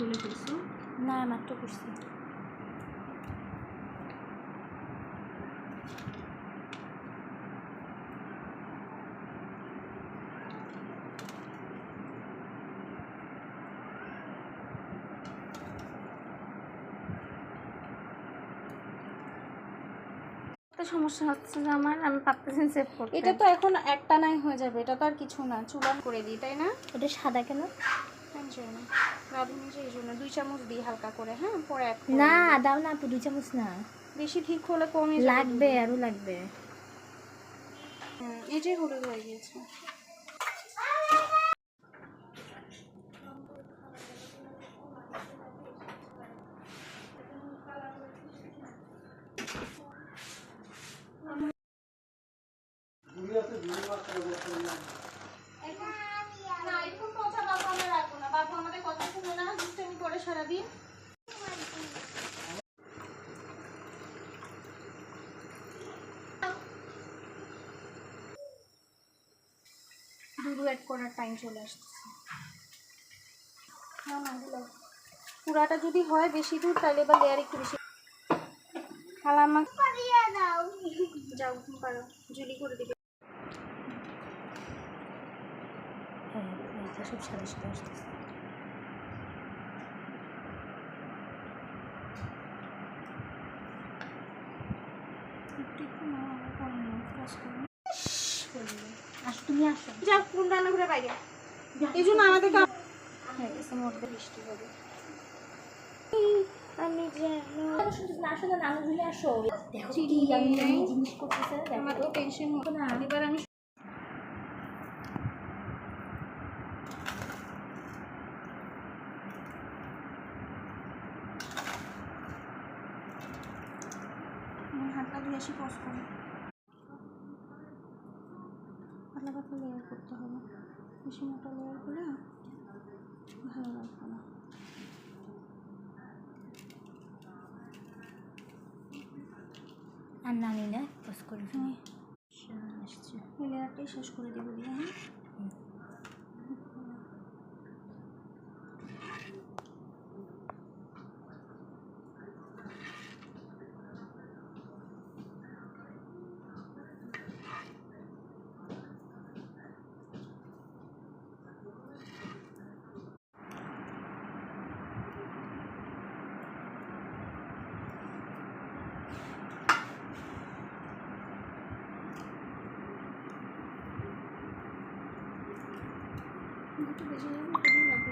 তুলে ফেলছো? না মাত্র করছি। সমস্যা হচ্ছে যে আমি পারতেছি সেভ করতে। এটা তো এখন একটা নাই হয়ে যাবে, এটা তো আর কিছু না। চুলা করে দিই, তাই না? এটা সাদা কেন? রাঁধুনি যে এই জন্য 2 চামচ দিই হালকা করে। হ্যাঁ, পরে এক না দাও না আপু, 2 চামচ না, বেশি ঠিক হলে কমে যাবে। লাগবে, আরো লাগবে। এই যে হলুদ হয়ে গেছে। সারাদিন দুধ অ্যাড করার টাইম চলে আসতেছে। না না দিল পুরাটা যদি হয় বেশি দুধ, তাহলে এবার লেয়ার একটু বেশি। খালা আমাকে যাও পারো, জুলি করে দিবে। সব সাদা সাদা আসতেছে। তুমি আসো, যা কোন রান্না করে বাইরে। এই জন্য আমাদের হয়ে গেছে মধ্যে বৃষ্টি হবে। আমি আসো না, আমি আসো। দেখো কি জিনিস করতেছে, আমার তো টেনশন হতো না। এবার আমি হাতটা ধুয়ে আসি, পজ করে পাতলা পাতলা লেয়ার করতে হবে। বেশি মোটা লেয়ার করলে ভালো লাগবে না। আর নানি না পজ করে তুমি আসছে এই লেয়ারটাই শেষ করে দেবো দিয়ে। হ্যাঁ দুটো বেশি লাগবে, লাগবে